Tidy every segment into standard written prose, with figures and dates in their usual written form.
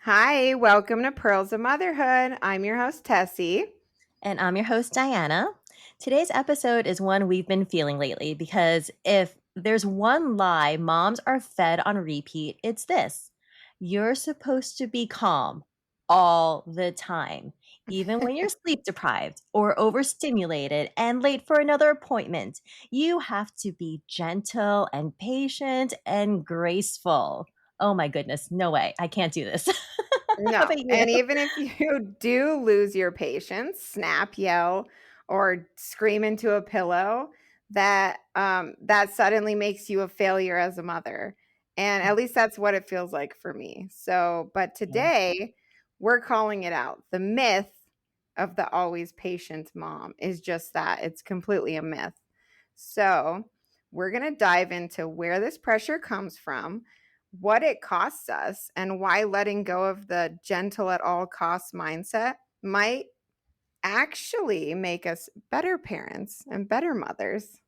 Hi, welcome to Pearls of Motherhood. I'm your host, Tessie. And I'm your host, Diana. Today's episode is one we've been feeling lately because if there's one lie moms are fed on repeat, it's this: you're supposed to be calm all the time, even when you're sleep deprived or overstimulated and late for another appointment. You have to be gentle and patient and graceful. Oh my goodness, no way. I can't do this. How No, about you? and even if you do lose your patience, snap, yell, or scream into a pillow, that suddenly makes you a failure as a mother. And at least that's what it feels like for me. So, but Yeah. today we're calling it out. The myth of the always patient mom is just that. It's completely a myth. So, we're going to dive into where this pressure comes from, what it costs us, and why letting go of the gentle at all costs mindset might actually make us better parents and better mothers.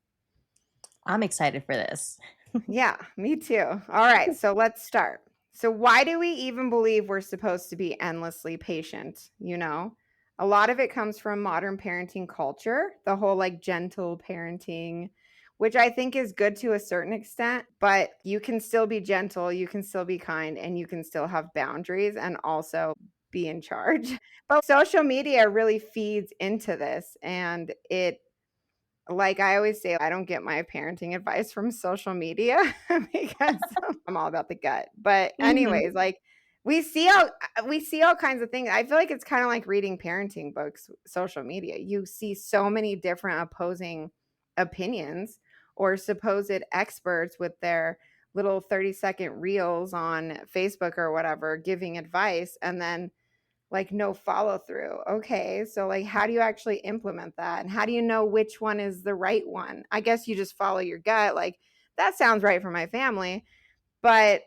I'm excited for this. Yeah, me too. All right, so let's start. So, why do we even believe we're supposed to be endlessly patient? A lot of it comes from modern parenting culture, the whole like gentle parenting, which I think is good to a certain extent, but you can still be gentle, you can still be kind, and you can still have boundaries and also be in charge. But social media really feeds into this, and it like I always say, I don't get my parenting advice from social media because I'm all about the gut. But Mhm. anyways, like we see all kinds of things. I feel like it's kind of like reading parenting books, social media. You see so many different opposing opinions or supposed experts with their little 30-second reels on Facebook or whatever giving advice, and then like no follow through. Okay, so like how do you actually implement that? And how do you know which one is the right one? I guess you just follow your gut. Like that sounds right for my family, but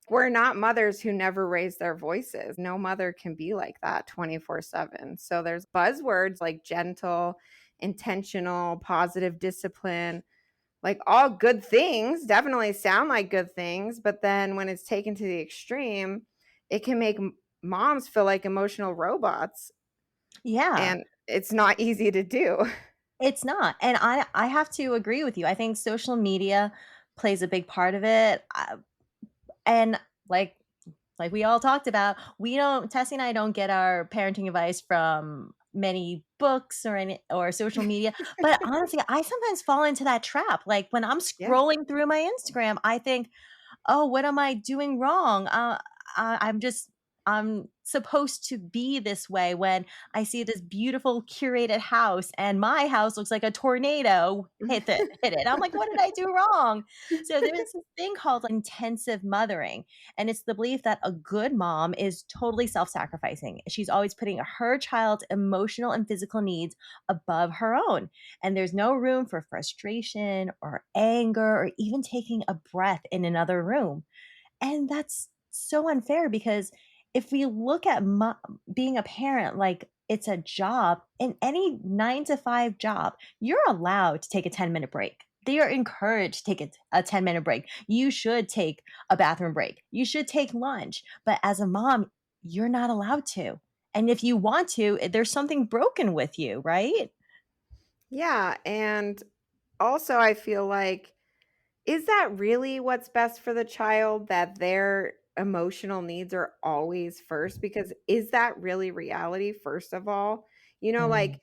we're not mothers who never raise their voices. No mother can be like that 24/7. So there's buzzwords like gentle, intentional, positive discipline, like all good things, definitely sound like good things, but then when it's taken to the extreme, it can make moms feel like emotional robots, Yeah, and it's not easy to do. it's not, and I have to agree with you. I think social media plays a big part of it, and like we all talked about, we don't Tessie and I don't get our parenting advice from many books or social media, but honestly, I sometimes fall into that trap. Like, when I'm Yeah. scrolling through my Instagram, I think, "Oh, what am I doing wrong? I'm supposed to be this way," when I see this beautiful curated house and my house looks like a tornado hit it. I'm like, "What did I do wrong?" So there's this thing called intensive mothering, and it's the belief that a good mom is totally self-sacrificing. She's always putting her child's emotional and physical needs above her own, and there's no room for frustration or anger or even taking a breath in another room. And that's so unfair because if we look at being a parent like it's a job, in any 9 to 5 job, you're allowed to take a 10-minute break. They are encouraged to take a 10-minute break. You should take a bathroom break. You should take lunch. But as a mom, you're not allowed to. And if you want to, there's something broken with you, right? Yeah, and also I feel like, is that really what's best for the child, that their emotional needs are always first? Because is that really reality, first of all? Mm. Like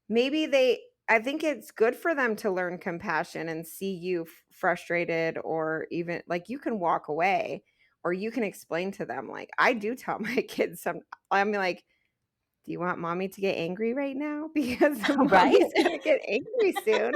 maybe I think it's good for them to learn compassion and see you frustrated, or even like you can walk away, or you can explain to them. Like I do tell my kids I'm like, do you want mommy to get angry right now? Because Right? mommy's gonna get angry soon.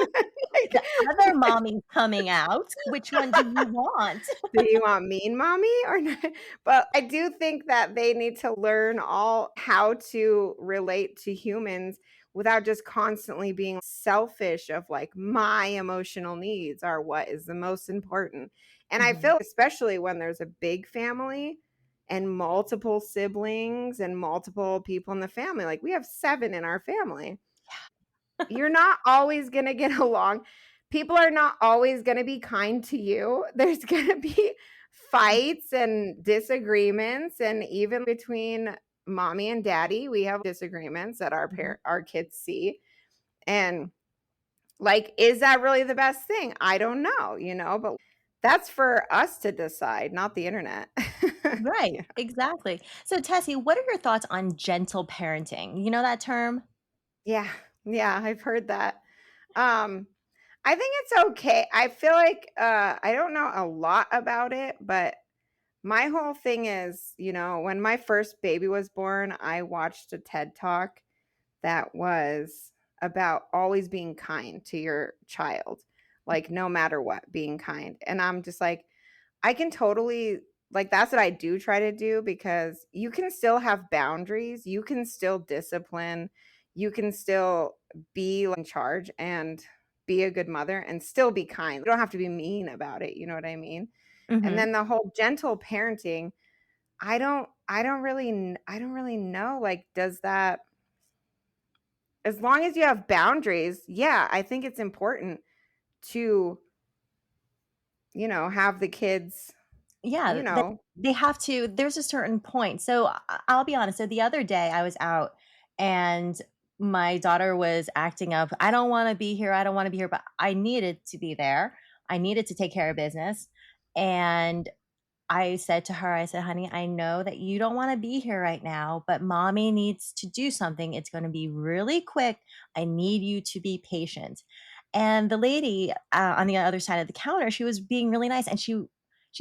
The Like, other mommy's coming out. Which one do you want? do you want mean mommy or not? But I do think that they need to learn all how to relate to humans without just constantly being selfish of like my emotional needs are what is the most important. And I Mhm. feel especially when there's a big family and multiple siblings and multiple people in the family. Like we have 7 in our family. You're not always going to get along. People are not always going to be kind to you. There's going to be fights and disagreements, and even between mommy and daddy, we have disagreements that Mhm. our kids see. And like, is that really the best thing? I don't know, but that's for us to decide, not the internet. Right, Yeah. exactly. So, Tessie, what are your thoughts on gentle parenting? You know that term? Yeah. Yeah, I've heard that. Um I think it's okay. I feel like I don't know a lot about it, but my whole thing is, when my first baby was born, I watched a TED Talk that was about always being kind to your child, like no matter what, being kind. And I'm just like, I can totally, like, that's what I do try to do, because you can still have boundaries, you can still discipline, you can still be in charge and be a good mother and still be kind. You don't have to be mean about it, you know what I mean? And Mhm. then the whole gentle parenting, I don't really know, like, does that, as long as you have boundaries, yeah, I think it's important to, have the kids, Yeah, you know. they have to there's a certain point. So, I'll be honest, so the other day I was out and my daughter was acting up, "I don't wanna be here, I don't wanna be here," but I needed to be there. I needed to take care of business, and I said to her, I said, "Honey, I know that you don't wanna be here right now, but mommy needs to do something. It's gonna be really quick. I need you to be patient." And the lady, on the other side of the counter, she was being really nice, and she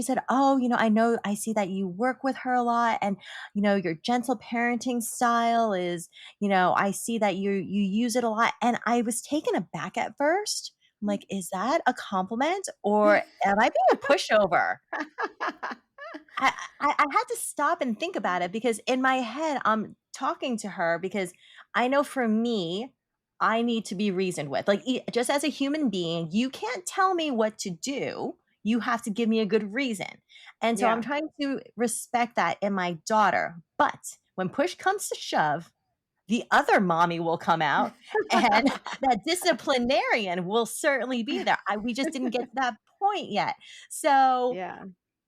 said, "Oh, I know I see that you work with her a lot, and, your gentle parenting style is, I see that you use it a lot." And I was taken aback at first. I'm like, "Is that a compliment, or am I being a pushover?" I I had to stop and think about it because in my head, I'm talking to her because I know for me, I need to be reasoned with. Like, just as a human being, you can't tell me what to do. You have to give me a good reason. And so I'm Yeah. trying to respect that in my daughter. But when push comes to shove, the other mommy will come out and that disciplinarian will certainly be there. We just didn't get to that point yet. So Yeah.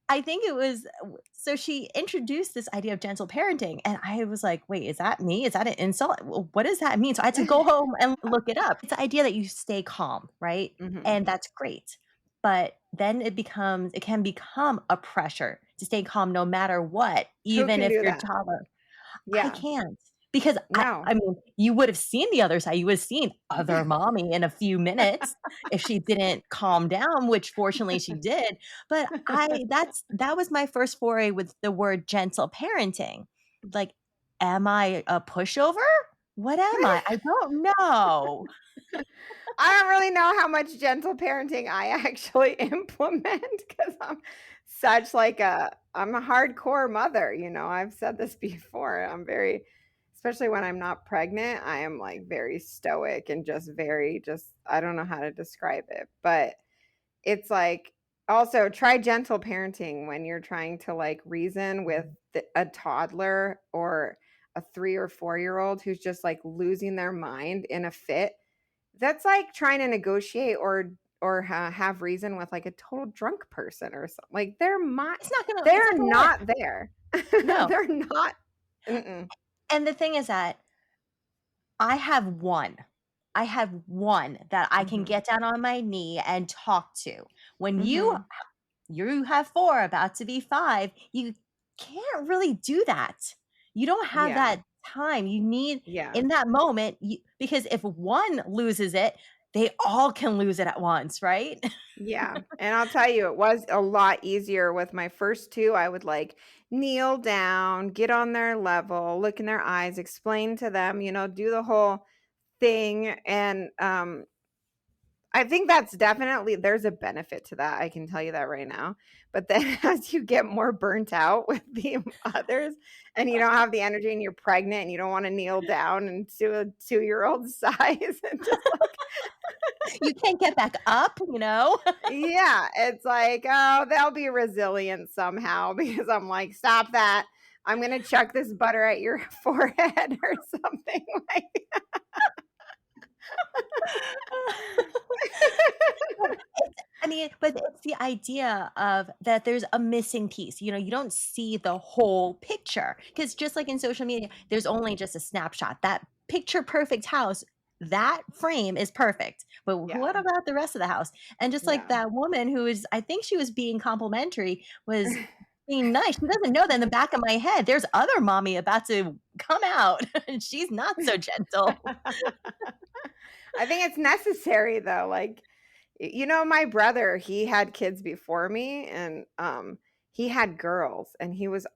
I think it was so she introduced this idea of gentle parenting, and I was like, "Wait, is that me? Is that an insult? What does that mean?" So I had to go home and look it up. It's the idea that you stay calm, right? Mhm. And that's great. But then it can become a pressure to stay calm no matter what, Who even can if do your that? toddler I Yeah. can't because I No. mean, you would have seen the other side. You would have seen other mommy in a few minutes if she didn't calm down, which fortunately she did. But that was my first foray with the word gentle parenting. Like, am I a pushover? What am I? I don't know. I don't really know how much gentle parenting I actually implement, because I'm a hardcore mother, I've said this before. I'm very, especially when I'm not pregnant, I am like very stoic and just I don't know how to describe it, but it's like, also try gentle parenting when you're trying to like reason with a toddler or a 3 or 4 year old who's just like losing their mind in a fit. That's like trying to negotiate or have reason with like a total drunk person or something. Like It's they're not gonna work. not there. No. They're not. Mm-mm. And the thing is that I have one. I have one that I can Mhm. get down on my knee and talk to. When Mhm. you have 4, about to be 5, you can't really do that. You don't have Yeah. that time. You need Yeah. in that moment, because if one loses it, they all can lose it at once, right? Yeah, and I'll tell you, it was a lot easier with my first 2. I would, like, kneel down, get on their level, look in their eyes, explain to them, do the whole thing, and, I think that's definitely, there's a benefit to that, I can tell you that right now, but then as you get more burnt out with the others, and you don't have the energy and you're pregnant and you don't wanna kneel down and to a 2-year-old size and just like. You can't get back up, you know? Yeah, it's like, "Oh, they'll be resilient somehow," because I'm like, "Stop that. I'm gonna chuck this butter at your forehead," or something like. I mean, but it's the idea of that there's a missing piece. You don't see the whole picture because just like in social media, there's only just a snapshot. That picture perfect house, that frame is perfect. But what Yeah. about the rest of the house? And just like Yeah. that woman who is, I think she was being complimentary, was being nice. She doesn't know that in the back of my head, there's other mommy about to come out and she's not so gentle. I think it's necessary though. Like, my brother, he had kids before me and he had girls and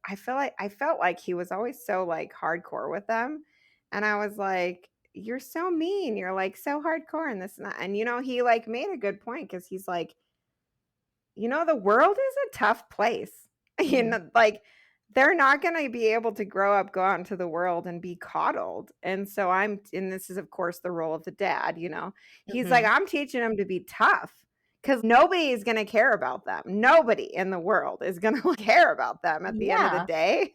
I felt like he was always so like hardcore with them. And I was like, you're so mean. You're like so hardcore and this and that. And he like made a good point because he's like, the world is a tough place. Mhm, Like they're not going to be able to grow up, go out into the world and be coddled. And this is, of course, the role of the dad, he's like, mhm. I'm teaching them to be tough because nobody is going to care about them. Nobody in the world is going to care about them at the end of the Yeah, day.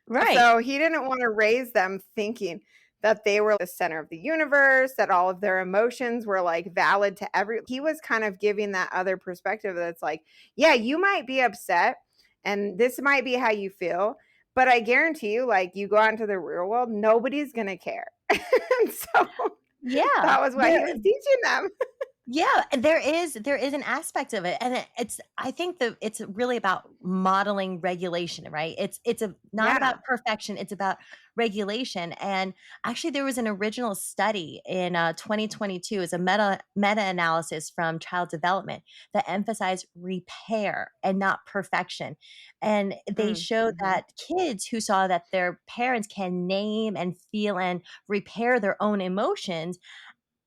right. So he didn't want to raise them thinking that they were the center of the universe, that all of their emotions were like valid to he was kind of giving that other perspective that's like, yeah, you might be upset and this might be how you feel, but I guarantee you, like you go out into the real world, nobody's gonna care. And so Yeah. that was what he was teaching them. Yeah, and there is an aspect of it, and it's I think that it's really about modeling regulation, right? It's not Yeah. about perfection, it's about regulation. And actually, there was an original study in 2022, it's a meta analysis from Child Development that emphasized repair and not perfection. And they showed Mm-hmm. that kids who saw that their parents can name and feel and repair their own emotions,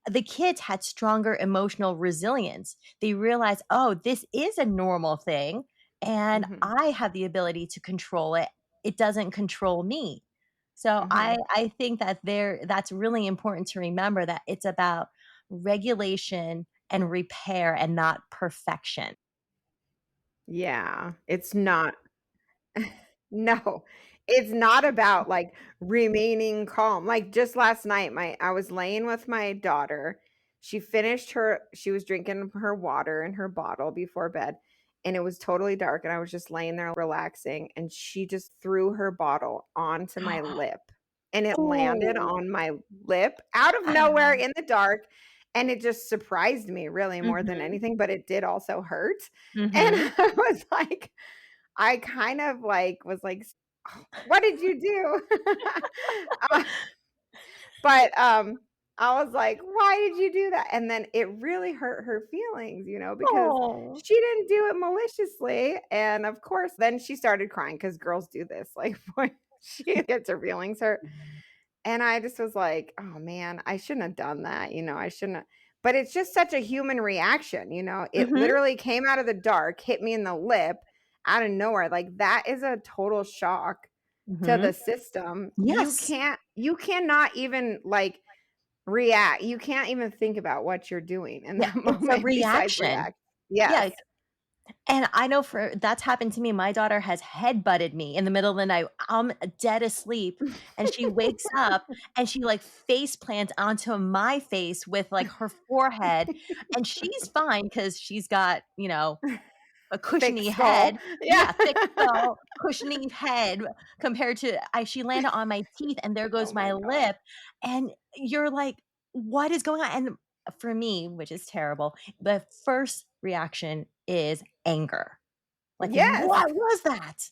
the kids had stronger emotional resilience. They realized, oh, this is a normal thing, and Mm-hmm. I have the ability to control it. It doesn't control me. So Mm-hmm. I think that that's really important to remember that it's about regulation and repair and not perfection. Yeah. It's not. No, it's not about, like, remaining calm. Like, just last night, my I was laying with my daughter. She was drinking her water in her bottle before bed, and it was totally dark, and I was just laying there relaxing, and she just threw her bottle onto my lip, and it landed Oh. on my lip out of nowhere in the dark, and it just surprised me really more than Mhm. anything, but it did also hurt, and Mhm. I was like I kind of, like, was like, "What did you do?" Uh, but I was like, "Why did you do that?" And then it really hurt her feelings, because Oh. she didn't do it maliciously, and, of course, then she started crying because girls do this, like, when she gets her feelings hurt, and I just was like, "Oh, man, I shouldn't have done that," I shouldn't have but it's just such a human reaction, It Mhm. literally came out of the dark, hit me in the lip out of nowhere, like, that is a total shock to the Mhm. system. Yes. You cannot even, like, react. You can't even think about what you're doing in Yeah, that it's a moment besides reaction. react. Yeah. Yes. And I know for that's happened to me. My daughter has head butted me in the middle of the night. I'm dead asleep, and she wakes up and she like face plants onto my face with like her forehead, and she's fine because she's got a Thick cushiony skull. head. Yeah. Yeah, thick skull, cushiony head compared to she landed on my teeth, and there Oh goes my my god. lip, and you're like, what is going on? And for me, which is terrible, the first reaction is anger. Like, Yes. "What was that?"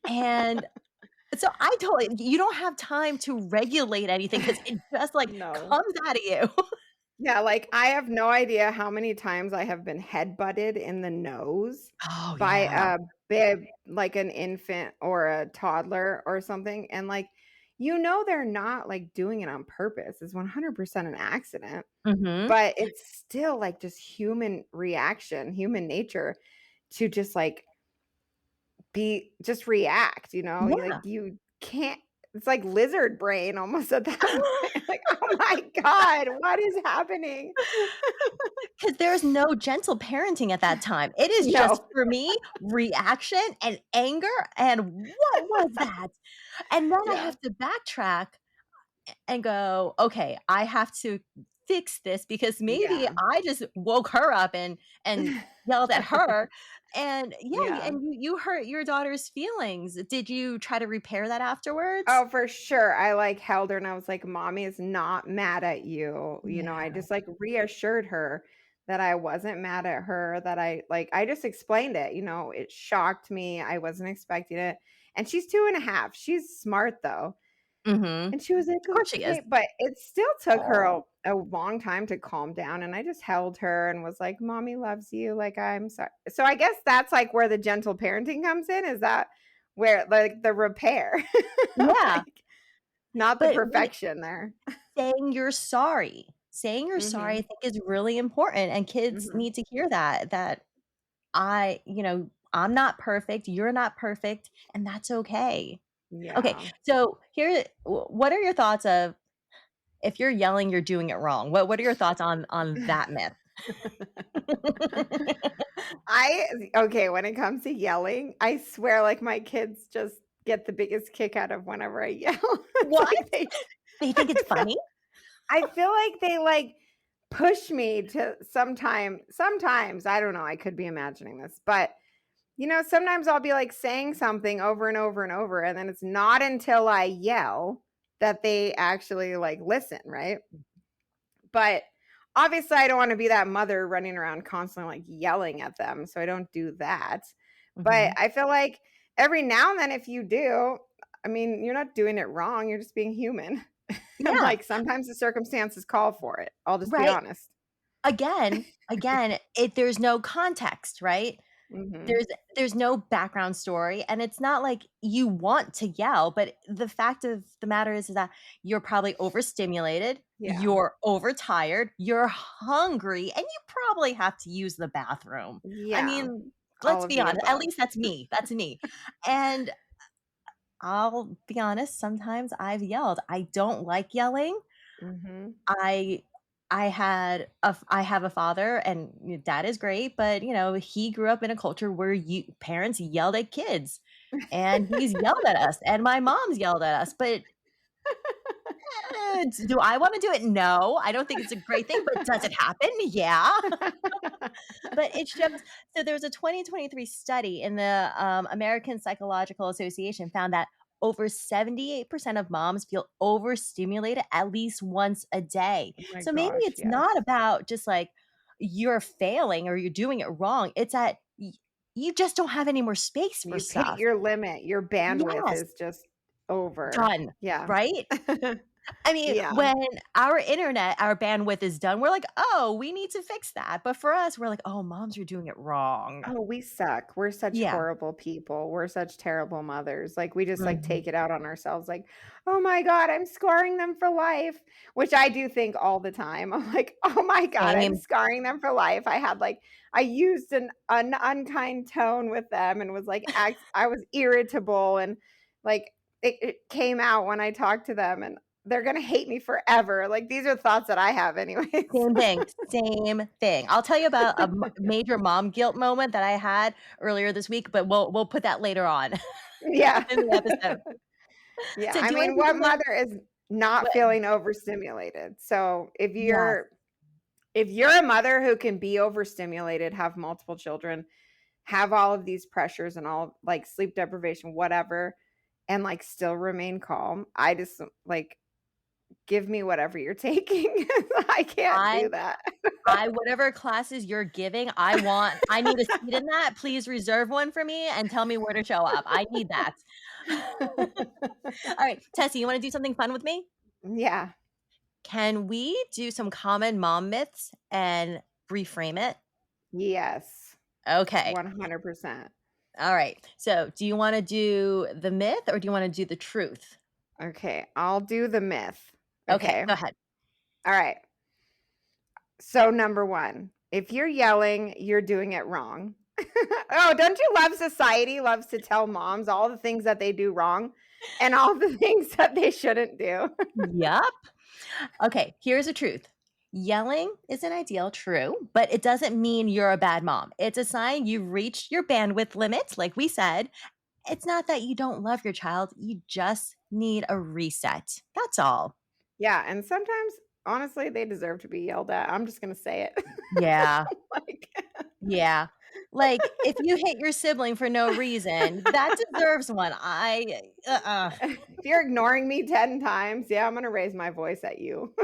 And so I told him, "You don't have time to regulate anything because it just, like, No. comes out of you." Yeah, like, I have no idea how many times I have been head butted in the nose Oh, by yeah. a bib like an infant or a toddler or something, and, like, they're not, like, doing it on purpose. It's 100% an accident, Mhm. but it's still, like, just human reaction, human nature to just, like, just react, Yeah. Like, you can't it's like lizard brain almost at that point, like, "Oh my god, what is happening?" 'Cause there's no gentle parenting at that time. It is just, No. for me, reaction and anger, and what was that? And then I Yeah. have to backtrack and go, "Okay, I have to fix this because maybe Yeah. I just woke her up and yelled at her, and yeah, Yeah. and you hurt your daughter's feelings. Did you try to repair that afterwards? Oh, for sure. I, like, held her and I was like, "Mommy is not mad at you." I Yeah. just, like, reassured her that I wasn't mad at her, that I just explained it, it shocked me, I wasn't expecting it, and she's 2.5. She's smart, though, Mhm. and she was like, Of course she is. "Okay," but it still took her a long time to calm down, and I just held her and was like, "Mommy loves you, like, I'm sorry." So I guess that's, like, where the gentle parenting comes in, is that where, like, the repair, Yeah, like, not the but when perfection there. saying you're sorry, I Mhm, think is really important, and kids mhm. need to hear that I'm not perfect, you're not perfect, and that's okay. Okay, Yeah. so what are your thoughts of if you're yelling, you're doing it wrong? What are your thoughts on that myth? Okay, when it comes to yelling, I swear, like, my kids just get the biggest kick out of whenever I yell. It's What? like They think it's I feel funny? I feel like they, like, push me to sometimes, I don't know, I could be imagining this, but, sometimes I'll be, like, saying something over and over and over, and then it's not until I yell that they actually, like, listen, right? But obviously, I don't wanna be that mother running around constantly, like, yelling at them, so I don't do that. But Mhm. I feel like every now and then if you do, I mean, you're not doing it wrong, you're just being human. And, Yeah, like, sometimes the circumstances call for it. I'll just be right. honest. Again, there's no context, right? Mhm. There's there's no background story, and it's not like you want to yell, but the fact of the matter is that you're probably overstimulated, Yeah. you're overtired, you're hungry, and you probably have to use the bathroom. I Yeah. mean, All let's of be the honest, at above. least that's me, and I'll be honest, sometimes I've yelled. I don't like yelling. Mhm. I I have a father and dad is great, but he grew up in a culture where parents yelled at kids and he's yelled at us and my mom's yelled at us. But do I want to do it? No, I don't think it's a great thing, but does it happen? Yeah. But it shows so there was a 2023 study in the American Psychological Association found that over 78% of moms feel overstimulated at least once a day. Oh my So maybe gosh, it's yes. not about just like you're failing or you're doing it wrong. It's that you just don't have any more space for You've hit stuff. your limit. Your bandwidth Yes, is just over. done. Yeah. Right? I mean, Yeah. when our internet, our bandwidth is done, we're like, "Oh, we need to fix that." But for us, we're like, "Oh, moms are doing it wrong." Oh, we suck. We're such Yeah. horrible people. We're such terrible mothers. Like, we just, like, Mhm. take it out on ourselves, like, "Oh my god, I'm scarring them for life," which I do think all the time. I'm like, "Oh my god, I'm Same. scarring them for life." I used an unkind tone with them and was, like, I was irritable and, like, it came out when I talked to them, and they're gonna hate me forever. Like, these are thoughts that I have anyways. Same thing, same thing. I'll tell you about a major mom guilt moment that I had earlier this week, but we'll put that later on Yeah. in the episode. Yeah, So I do you wanna mean, do what something mother is not what feeling overstimulated? So, Yes, if you're a mother who can be overstimulated, have multiple children, have all of these pressures and all, like, sleep deprivation, whatever, and, like, still remain calm, I just, like, give me whatever you're taking. I can't I do that. whatever classes you're giving, I need a seat in that. Please reserve one for me and tell me where to show up. I need that. Alright, Tessie, you wanna do something fun with me? Yeah. Can we do some common mom myths and reframe it? Yes. Okay. 100%. All right. So, do you want to do the myth or do you want to do the truth? Okay, I'll do the myth. Okay, Okay. go ahead. Alright. So, number 1, if you're yelling, you're doing it wrong. Oh, don't you love society loves to tell moms all the things that they do wrong and all the things that they shouldn't do? Yup. Okay, here's the truth. Yelling isn't ideal, true, but it doesn't mean you're a bad mom. It's a sign you've reached your bandwidth limit, like we said. It's not that you don't love your child, you just need a reset. That's all. Yeah, and sometimes, honestly, they deserve to be yelled at. I'm just gonna say it. Yeah. Like Yeah. Like, if you hit your sibling for no reason, that deserves one. If you're ignoring me 10 times, yeah, I'm gonna raise my voice at you.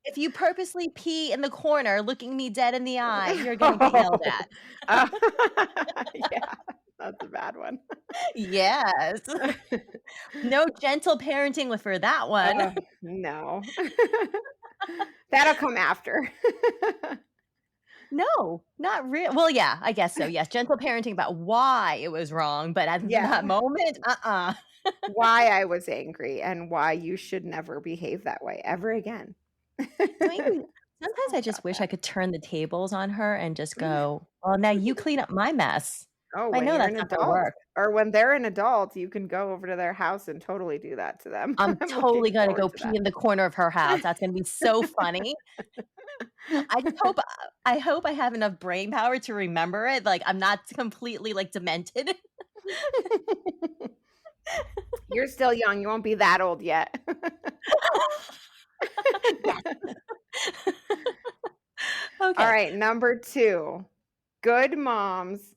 If you purposely pee in the corner looking me dead in the eye, you're gonna get yelled Oh. at. Uh, yeah, that's a bad one. Yes. No gentle parenting with for that one. No. That'll come after. No, not real. Well, yeah, I guess so, yes, gentle parenting about why it was wrong, but at that Yeah, moment, uh-uh. why I was angry and why you should never behave that way ever again. I mean, sometimes I just Got wish that. I could turn the tables on her and just Mm. go, "Well, now you clean up my mess." Oh, I when know you're that's an not gonna adult work. or when they're an adult, you can go over to their house and totally do that to them. I'm I'm looking totally gonna forward go to pee that. in the corner of her house. That's gonna be so funny. I just hope I hope I have enough brain power to remember it, like, I'm not completely, like, demented. You're still young, you won't be that old yet. Yes. All Okay. right, number 2. Good moms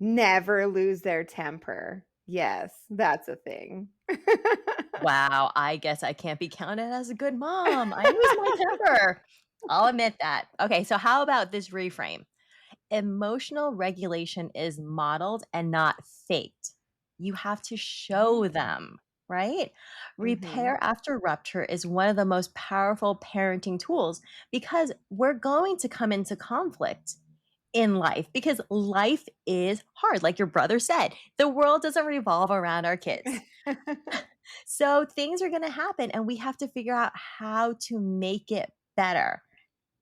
never lose their temper. Yes, that's a thing. Wow, I guess I can't be counted as a good mom. I lose my temper. I'll admit that. Okay, so how about this reframe? Emotional regulation is modeled and not faked. You have to show Oh. them, right? Mhm. Repair after rupture is one of the most powerful parenting tools because we're going to come into conflict in life because life is hard. Like your brother said, the world doesn't revolve around our kids. So things are going to happen and we have to figure out how to make it better.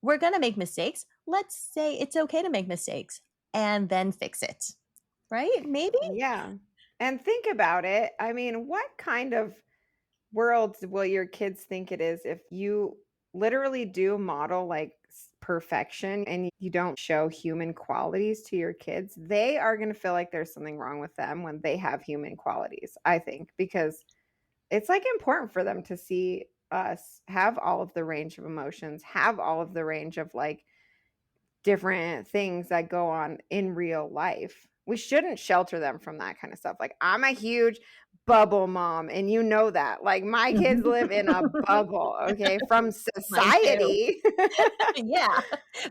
We're going to make mistakes. Let's say it's okay to make mistakes and then fix it. Right? Maybe? Yeah. And think about it. I mean, what kind of world will your kids think it is if you literally do model like perfection and you don't show human qualities to your kids? They are going to feel like there's something wrong with them when they have human qualities, I think, because it's like important for them to see us have all of the range of emotions, have all of the range of like different things that go on in real life. We shouldn't shelter them from that kind of stuff. Like, I'm a huge bubble mom, and you know that. Like, my kids live in a bubble, okay, from Mine too. society. Yeah,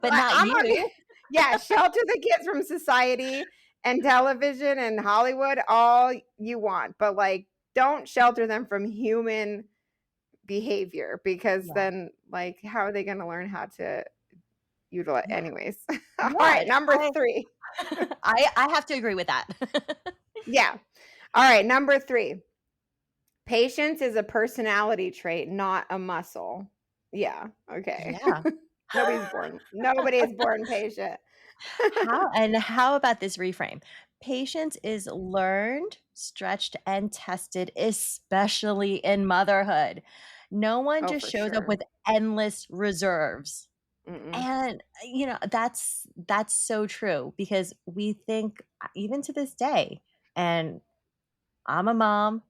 but Like, not I'm a you. yeah, shelter the kids from society and television and Hollywood all you want, but, like, don't shelter them from human behavior because Yeah. then, like, how are they gonna learn how to utilize Yeah. anyways. All right, Yeah. number 3. I have to agree with that. Yeah. All right, number 3. Patience is a personality trait, not a muscle. Yeah, okay. Yeah. Nobody is born patient. How about this reframe? Patience is learned, stretched, and tested, especially in motherhood. No one Oh, just for shows up sure. with endless reserves. Mm-mm. And, that's so true because we think even to this day, and I'm a mom,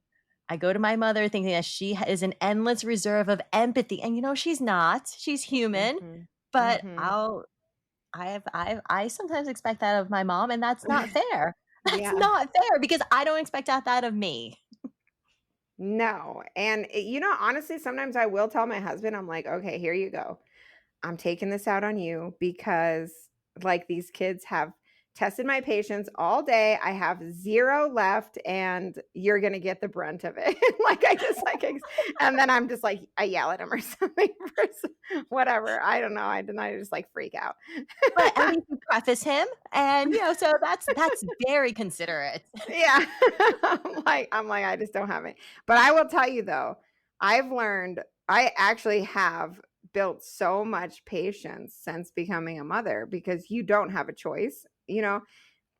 I go to my mother thinking that she is an endless reserve of empathy, and, she's not. She's human, Mhm. but Mhm. I sometimes expect that of my mom, and that's not fair. That's Yeah. not fair because I don't expect that of me. No, and, honestly, sometimes I will tell my husband, I'm like, "Okay, here you go. I'm taking this out on you because like these kids have tested my patience all day. I have 0 left and you're going to get the brunt of it." Like I just and then I'm just like I yell at him or something whatever. I don't know. I just like freak out. But at least you preface him, and, so that's very considerate. Yeah. I'm like I just don't have it. But I will tell you though, I've learned I actually have built so much patience since becoming a mother because you don't have a choice,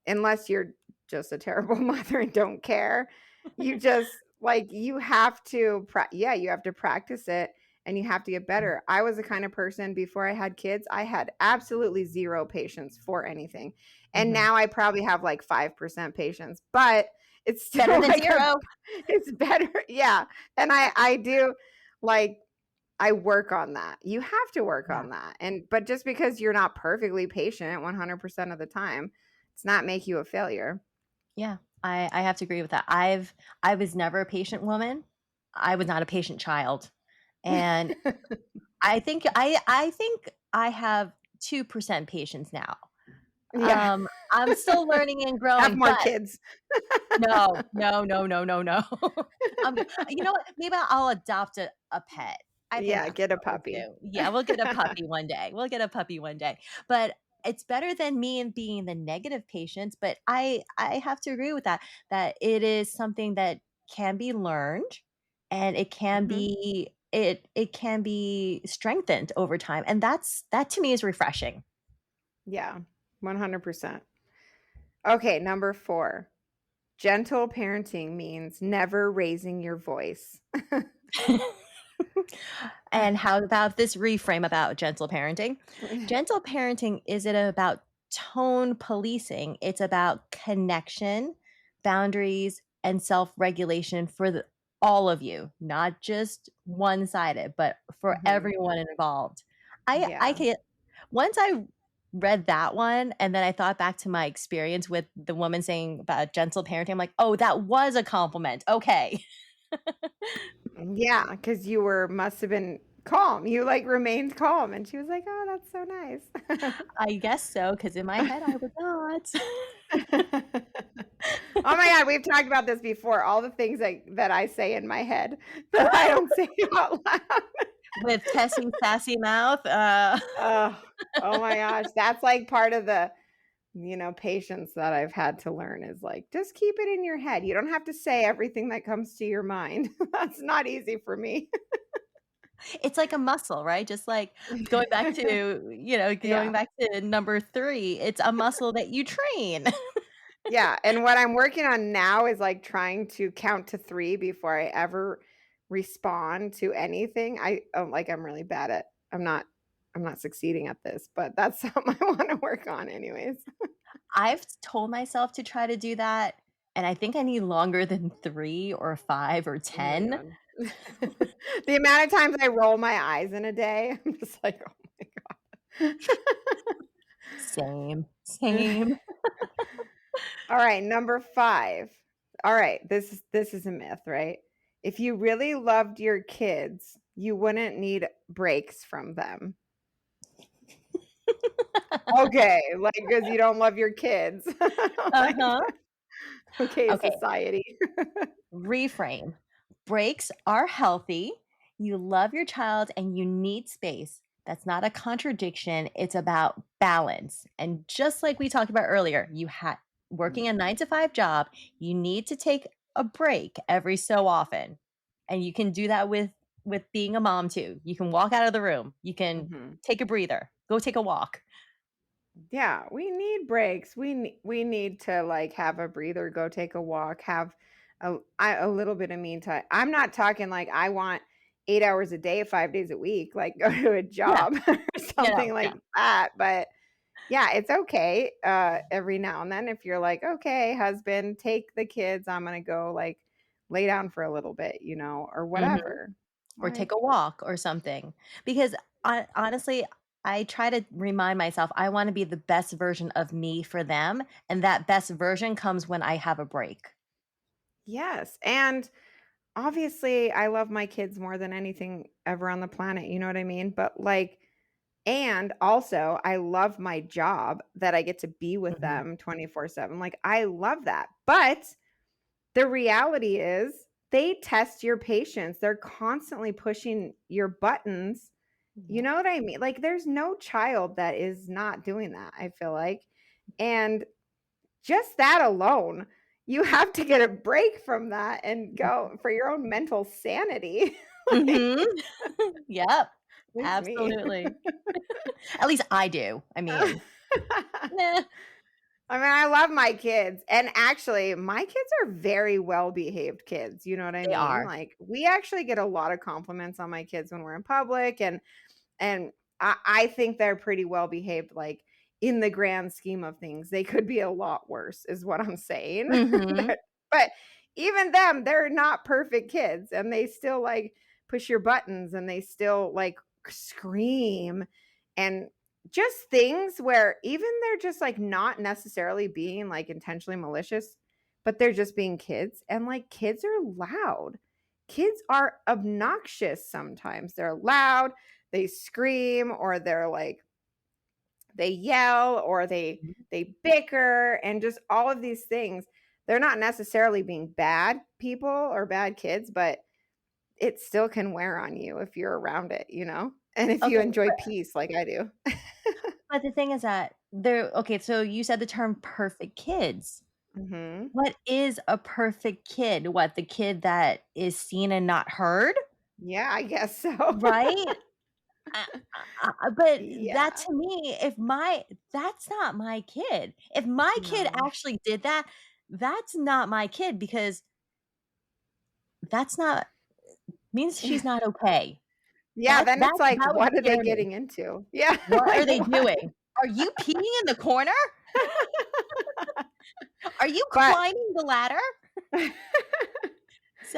unless you're just a terrible mother and don't care. You just like you have to yeah, you have to practice it and you have to get better. I was the kind of person before I had kids, I had absolutely 0 patience for anything. And Mhm. now I probably have like 5% patience, but it's Better still than like a 0. it's better. Yeah. And I do like I work on that. You have to work Yeah. on that. But just because you're not perfectly patient 100% of the time, it's not make you a failure. Yeah, I have to agree with that. I was never a patient woman. I was not a patient child, and I think I have 2% patience now. Yeah. I'm still learning and Have growing, more but kids. no, no, no, no, no, no. I'm good. You know what? Maybe I'll adopt a pet. I think Yeah, that's get a what we'll puppy. do. Yeah, we'll get a puppy one day. We'll get a puppy one day. But it's better than me and being the negative patient. But I have to agree with that, that it is something that can be learned and Mhm. it can be strengthened over time. And that to me is refreshing. Yeah, 100%. Okay, number 4. Gentle parenting means never raising your voice. And how about this reframe about gentle parenting? Gentle parenting isn't about tone policing, it's about connection, boundaries, and self regulation for all of you, not just one sided, but for Mhm. everyone involved. I Yeah. can, once I read that one and then I thought back to my experience with the woman saying about gentle parenting, I'm like, oh, that was a compliment. Okay. Yeah, because you must have been calm. You like remained calm. And she was like, oh, that's so nice. I guess so, because in my head, I was not. Oh my God, we've talked about this before. All the things that I say in my head that I don't say out loud. With Tessie's sassy mouth, Oh, oh my gosh. That's like part of the patience that I've had to learn is like, just keep it in your head. You don't have to say everything that comes to your mind. That's not easy for me. it's like a muscle, right? Just like going back to, going Yeah. back to number 3, it's a muscle that you train. Yeah, and what I'm working on now is, like, trying to count to 3 before I ever respond to anything. I'm really bad at I'm not succeeding at this, but that's something I wanna work on anyways. I've told myself to try to do that, and I think I need longer than 3 or 5 or Oh my 10. god. The amount of times I roll my eyes in a day, I'm just like, "Oh my Same, god." same. Alright, number 5. Alright, this is a myth, right? If you really loved your kids, you wouldn't need breaks from them. Okay, like, because you don't love your kids. Like, Uh-huh. okay, Okay. society. Reframe. Breaks are healthy. You love your child and you need space. That's not a contradiction. It's about balance. And just like we talked about earlier, you had working a 9 to 5 job, you need to take a break every so often. And you can do that with being a mom too. You can walk out of the room. You can Mhm. take a breather. Go take a walk. Yeah, we need breaks. We need to, like, have a breather, go take a walk, have a little bit of me time. I'm not talking like I want 8 hours a day, 5 days a week, like, go to a Yeah. job or Yeah. something like that, but yeah, it's okay, every now and then if you're like, "Okay, husband, take the kids. I'm gonna go, like, lay down for a little bit," or No. whatever. Or Like, take a walk or something. Because honestly, I try to remind myself I wanna be the best version of me for them, and that best version comes when I have a break. yes, and obviously, I love my kids more than anything ever on the planet, you know what I mean? But, like and also, I love my job that I get to be with Mhm. them 24/7, like, I love that, but the reality is they test your patience, they're constantly pushing your buttons. You Yeah. know what I mean? Like, there's no child that is not doing that, I feel like, and just that alone, you have to get a break from that and go for your own mental sanity. Like, Mhm. Yep. at least me. Absolutely. At least I do. I mean, nah, I mean, I love my kids, and actually, my kids are very well-behaved kids, you know what I they mean? are. Like, we actually get a lot of compliments on my kids when we're in public, and I think they're pretty well behaved, like, in the grand scheme of things. They could be a lot worse is what I'm saying. Mhm. But even them, they're not perfect kids, and they still, like, push your buttons and they still like scream, and just things where even they're just like not necessarily being like intentionally malicious, but they're just being kids. And like kids are loud. Kids are obnoxious sometimes. They're loud, they scream, or they're like they yell, or they bicker, and just all of these things. They're not necessarily being bad people or bad kids, but it still can wear on you if you're around it, you know? And if you Okay, enjoy peace like I do. but the thing is that okay, so you said the term perfect kids. Mhm. What is a perfect kid? What, the kid that is seen and not heard? Yeah, I guess so. Right? But that Yeah. to me, if my that's not my kid. If my kid No. actually did that, that's not my kid because that's not means she's not okay. Yeah, then it's like, That would what are they scare me. getting into? Yeah, What are like they what? doing? Are you peeing in the corner? Are you But climbing the ladder?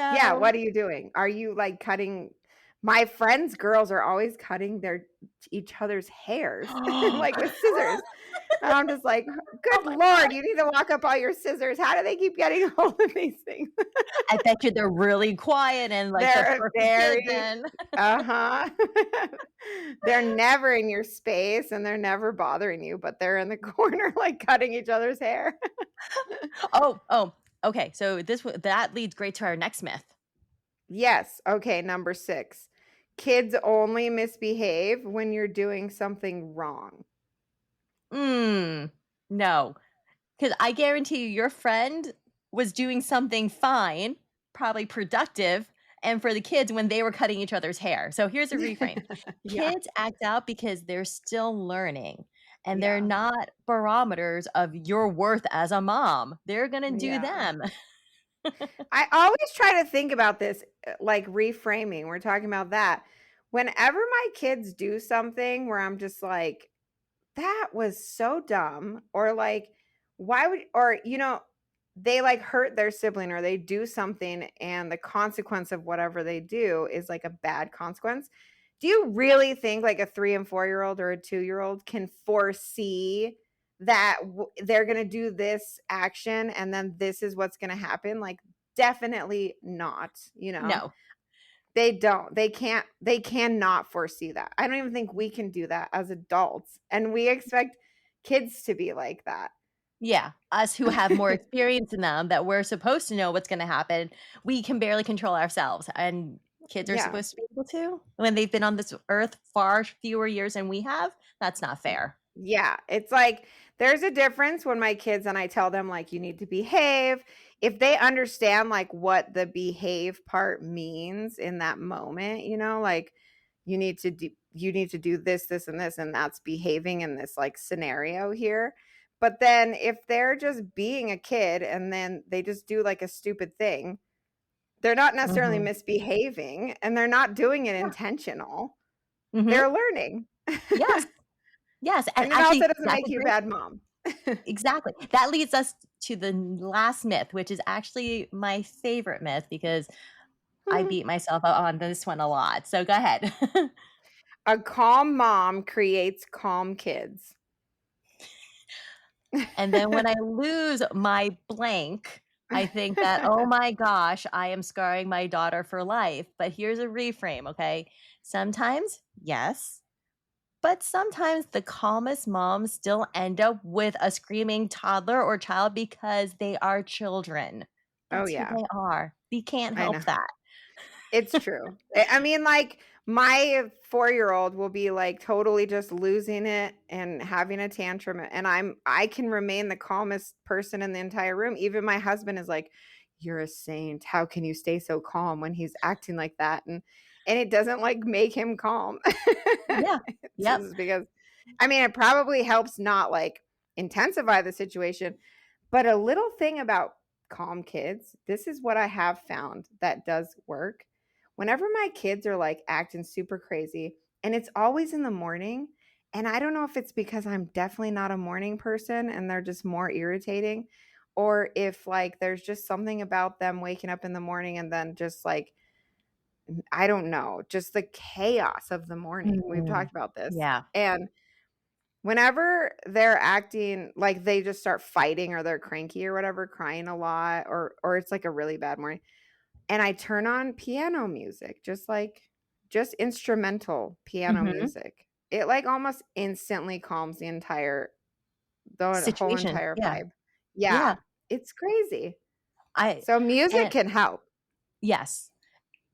yeah, So what are you doing? Are you like cutting my friends' girls are always cutting their each other's hairs like with scissors. And I'm just like, Oh good my Lord, god. you need to lock up all your scissors. How do they keep getting hold of these things? I bet you they're really quiet and like the They're perfect kid very then. uh-huh. They're never in your space and they're never bothering you, but they're in the corner like cutting each other's hair. Oh, okay, so that leads great to our next myth. Yes. Okay, number 6. Kids only misbehave when you're doing something wrong. Mm, no, because I guarantee you your friend was doing something fine, probably productive, and for the kids when they were cutting each other's hair. So here's a reframe. Yeah. Kids act out because they're still learning, and they're Yeah. not barometers of your worth as a mom. They're gonna do Yeah. them. I always try to think about this like reframing. We're talking about that. Whenever my kids do something where I'm just like, that was so dumb, or like, why would, or, they like hurt their sibling or they do something and the consequence of whatever they do is like a bad consequence. Do you really think like a 3 and 4 year old or a 2 year old can foresee that they're going to do this action and then this is what's going to happen? Like, definitely not. No. They don't. They cannot foresee that. I don't even think we can do that as adults, and we expect kids to be like that. Yeah, us who have more experience in them that we're supposed to know what's gonna happen, we can barely control ourselves, and kids are Yeah. supposed to be able to when they've been on this earth far fewer years than we have. That's not fair. Yeah, it's like there's a difference when my kids and I tell them like you need to behave. If they understand like what the behave part means in that moment, like you need to do this, this, and this, and that's behaving in this like scenario here. But then if they're just being a kid and then they just do like a stupid thing, they're not necessarily Mhm. misbehaving and they're not doing it Yeah. intentional. Mhm. They're learning. Yes. Yes, and And it also actually, doesn't that's make a you a great bad mom. exactly. That leads us to the last myth, which is actually my favorite myth because I beat myself up on this one a lot. So go ahead. A calm mom creates calm kids. And then when I lose my blank, I think that, "Oh my gosh, I am scarring my daughter for life." But here's a reframe, okay? Sometimes, yes, but sometimes the calmest moms still end up with a screaming toddler or child because they are children. Oh, That's who yeah. they are. We can't I help know. that. It's true. I mean, like, my 4-year-old will be, like, totally just losing it and having a tantrum, and I can remain the calmest person in the entire room. Even my husband is like, "You're a saint. How can you stay so calm when he's acting like that?" And it doesn't, like, make him calm. Yeah. It's Yep. just because I mean, it probably helps not, like, intensify the situation, but a little thing about calm kids, this is what I have found that does work. Whenever my kids are like acting super crazy, and it's always in the morning, and I don't know if it's because I'm definitely not a morning person and they're just more irritating, or if like there's just something about them waking up in the morning and then just like I don't know, just the chaos of the morning. We've Mm, talked about this. yeah. And whenever they're acting like they just start fighting or they're cranky or whatever, crying a lot, or it's like a really bad morning, and I turn on piano music, just instrumental piano Mhm. music. It like almost instantly calms the whole Situation. entire Yeah. vibe. Yeah. Yeah, it's crazy. I So music and can help. yes.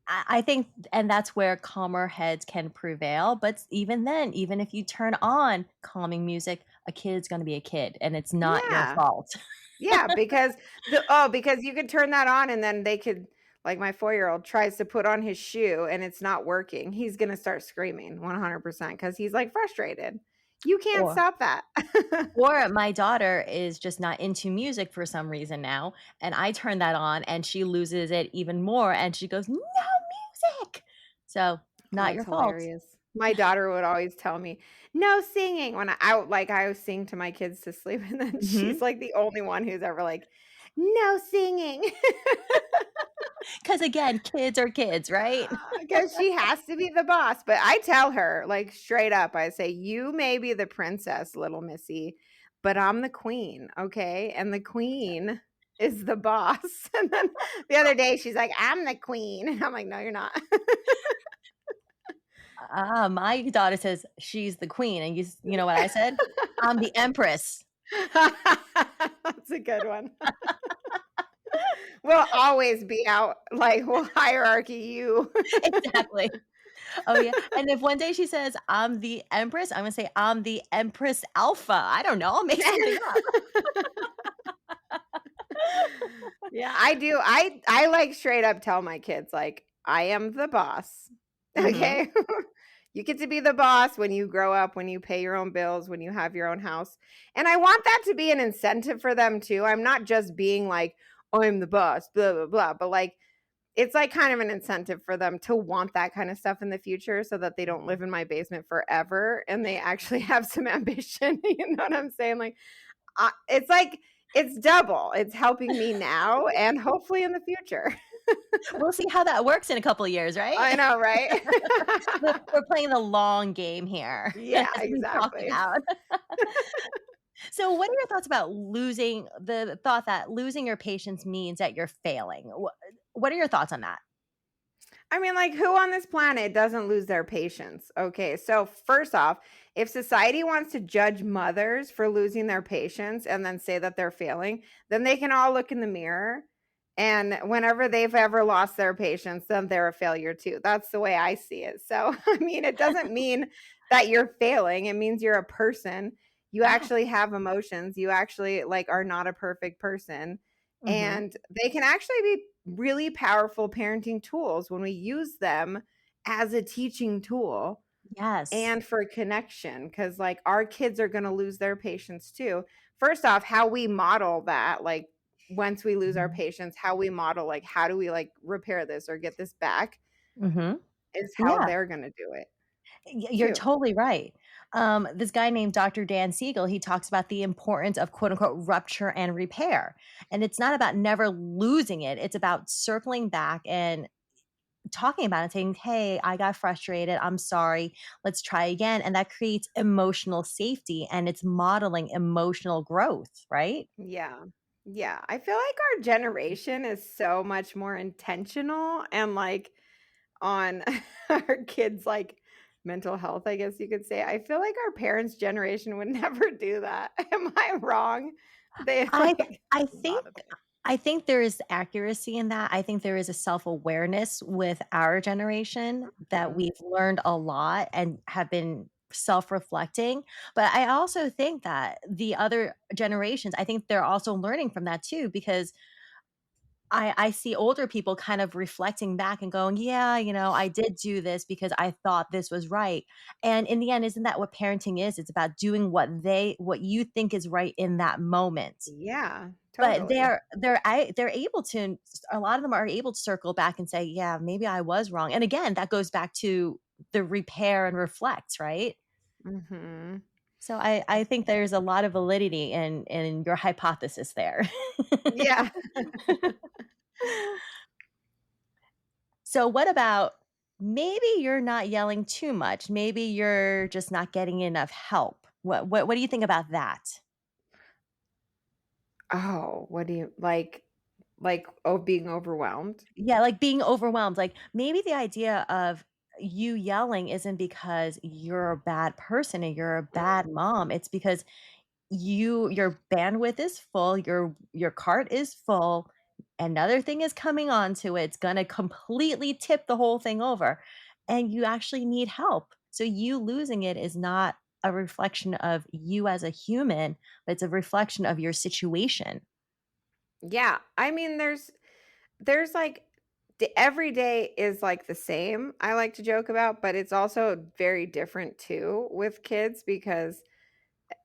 I think and that's where calmer heads can prevail, but even then, even if you turn on calming music, a kid's gonna be a kid, and it's not your Yeah. fault. Yeah, because you could turn that on and then they could like my 4-year-old tries to put on his shoe and it's not working. He's gonna start screaming 100% because he's like frustrated. You can't Or stop that. or my daughter is just not into music for some reason now, and I turn that on, and she loses it even more, and she goes, "No music!" So, not That's your fault. hilarious. My daughter would always tell me, "No singing," when I would sing to my kids to sleep, and then she's Mhm. like the only one who's ever like, "No singing." 'Cause again, kids are kids, right? Because she has to be the boss, but I tell her, like, straight up, I say, "You may be the princess, little missy, but I'm the queen, okay? And the queen is the boss." And then the other day, she's like, "I'm the queen." And I'm like, "No, you're not." My daughter says she's the queen, and you know what I said? "I'm the empress." That's a good one. We'll always be out, like, we'll hierarchy you. Exactly. Oh, yeah, and if one day she says, "I'm the empress," I'm gonna say, "I'm the empress alpha." I don't know, I'll make something up. Yeah, I do. I like straight up tell my kids like, "I am the boss." Mhm. Okay? You get to be the boss when you grow up, when you pay your own bills, when you have your own house. And I want that to be an incentive for them too. I'm not just being like, "I'm the boss, blah blah blah," but like it's like kind of an incentive for them to want that kind of stuff in the future so that they don't live in my basement forever and they actually have some ambition. You know what I'm saying? It's like it's double. It's helping me now and hopefully in the future. We'll see how that works in a couple of years, right? I know, right? We're playing the long game here, Yeah, as we've talked exactly. about. So, what are your thoughts about losing the thought that losing your patience means that you're failing? What are your thoughts on that? I mean, like, who on this planet doesn't lose their patience? Okay, so first off, if society wants to judge mothers for losing their patience and then say that they're failing, then they can all look in the mirror. And whenever they've ever lost their patience, then they're a failure too. That's the way I see it. So, I mean, it doesn't mean that you're failing, it means you're a person. You Yes. actually have emotions. You actually like are not a perfect person. Mhm. And they can actually be really powerful parenting tools when we use them as a teaching tool Yes. and for connection because like our kids are going to lose their patience too. First off, how we model that, like once we lose our Mhm. patience, how we model like how do we like repair this or get this back Mhm. is how Yeah. they're going to do it You're too. totally right. This guy named Dr. Dan Siegel, he talks about the importance of quote unquote rupture and repair. And it's not about never losing it, it's about circling back and talking about it, saying, "Hey, I got frustrated. I'm sorry. Let's try again." And that creates emotional safety and it's modeling emotional growth, right? Yeah. Yeah. I feel like our generation is so much more intentional and like on our kids like mental health, I guess you could say. I feel like our parents' generation would never do that. Am I wrong? They I like I a think lot of I think there is accuracy in that. I think there is a self-awareness with our generation that Mhm. we've learned a lot and have been self-reflecting, but I also think that the other generations, I think they're also learning from that too because I see older people kind of reflecting back and going, "Yeah, I did do this because I thought this was right." And in the end, isn't that what parenting is? It's about doing what you think is right in that moment. Yeah, But totally. they're able to a lot of them are able to circle back and say, "Yeah, maybe I was wrong." And again, that goes back to the repair and reflect, right? Mhm. So I think there's a lot of validity in your hypothesis there. Yeah. So what about maybe you're not yelling too much. Maybe you're just not getting enough help. What do you think about that? Oh, what do you oh, being overwhelmed? Yeah, like being overwhelmed. Like maybe the idea of you yelling isn't because you're a bad person and you're a bad mom. It's because your bandwidth is full, your cart is full, another thing is coming onto it, it's gonna completely tip the whole thing over, and you actually need help. So you losing it is not a reflection of you as a human, but it's a reflection of your situation. Yeah, I mean, there's like every day is like the same. I like to joke about, but it's also very different too with kids because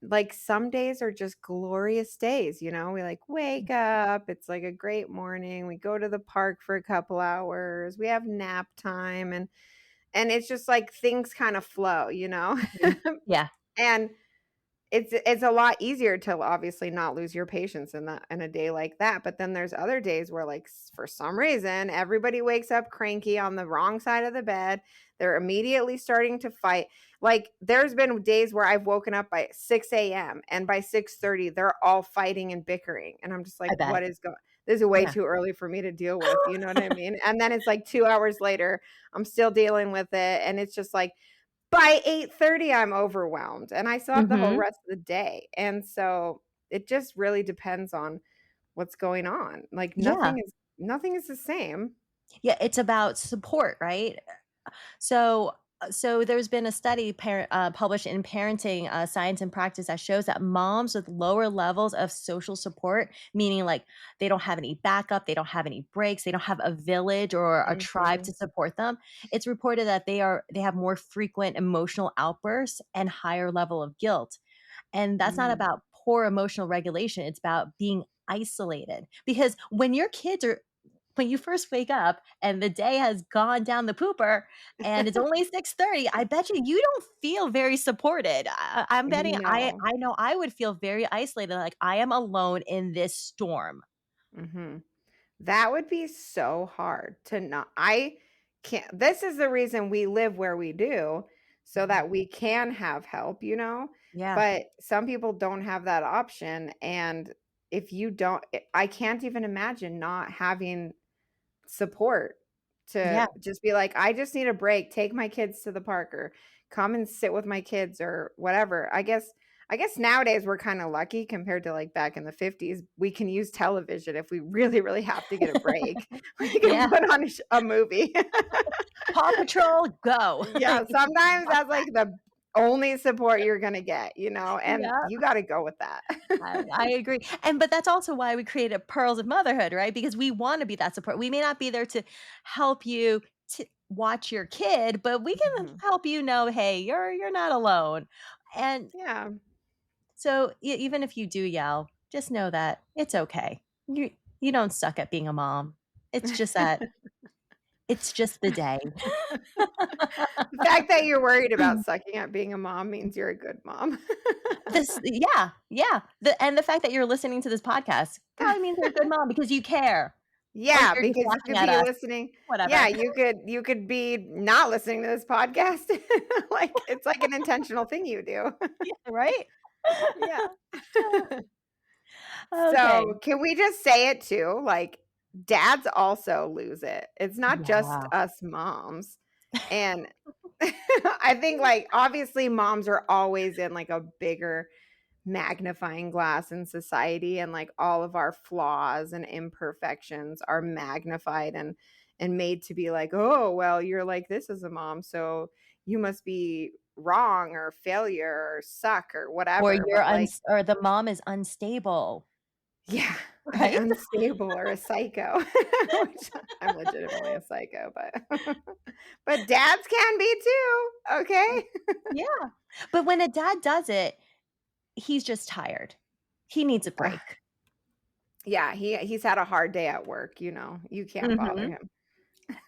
like some days are just glorious days, you know? We like wake up, it's like a great morning. We go to the park for a couple hours. We have nap time and it's just like things kind of flow, you know? Mhm. Yeah. And it's a lot easier to obviously not lose your patience in a day like that, but then there's other days where, like, for some reason, everybody wakes up cranky on the wrong side of the bed. They're immediately starting to fight. Like, there's been days where I've woken up by 6 a.m., and by 6:30, they're all fighting and bickering, and I'm just like, I "What bet. is going? This is way Yeah. too early for me to deal with," you know what I mean? And then it's, like, 2 hours later, I'm still dealing with it, and it's just like, by 8:30, I'm overwhelmed, and I still have the whole Mhm. rest of the day, and so it just really depends on what's going on. Like, Yeah. nothing is the same. Yeah, it's about support, right? So there's been a study published in Parenting Science and Practice that shows that moms with lower levels of social support, meaning like they don't have any backup, they don't have any breaks, they don't have a village or a tribe Mhm, to support them. It's reported that they have more frequent emotional outbursts and higher level of guilt. And that's not mm. about poor emotional regulation, it's about being isolated. Because when you first wake up and the day has gone down the pooper and it's only 6:30, I bet you don't feel very supported. I'm betting No. I know I would feel very isolated, like I am alone in this storm. Mhm. That would be so hard to not I can't this is the reason we live where we do, so Mhm. that we can have help, you know? Yeah. But some people don't have that option, and if you don't I can't even imagine not having support Yeah. to just be like, "I just need a break, take my kids to the park, or come and sit with my kids," or whatever. I guess nowadays we're kinda lucky compared to, like, back in the '50s. We can use television if we really, really have to get a break. We can Yeah. put on a movie. Paw Patrol, go. Yeah, sometimes that's, like, the only support you're gonna get, you know, and Yeah. you gotta go with that. I agree, but that's also why we created Pearls of Motherhood, right? Because we wanna be that support. We may not be there to help you to watch your kid, but we can Mhm. help you know, "Hey, you're not alone." And Yeah. so even if you do yell, just know that it's okay. You don't suck at being a mom. It's just that it's just the day. The fact that you're worried about sucking at being a mom means you're a good mom. And the fact that you're listening to this podcast probably means you're a good mom because you care, or Yeah, you're just because you laughing could at be us, listening yeah, whatever. you could be not listening to this podcast. Like, it's like an intentional thing you do. Yeah, right? Yeah. Okay. So, can we just say it too? Like, dads also lose it. It's not just Yeah. us moms. And I think, like, obviously, moms are always in, like, a bigger magnifying glass in society, and, like, all of our flaws and imperfections are magnified and made to be like, "Oh, well, you're like this as a mom, so you must be wrong or failure or suck or Or whatever," you're but, like, or the mom is unstable, yeah, right? unstable or a psycho, which I'm legitimately a psycho, but but dads can be too, okay? Yeah. But when a dad does it, he's just tired. He needs a Ugh, break. yeah, he's had a hard day at work, you know, you can't bother Mhm. him.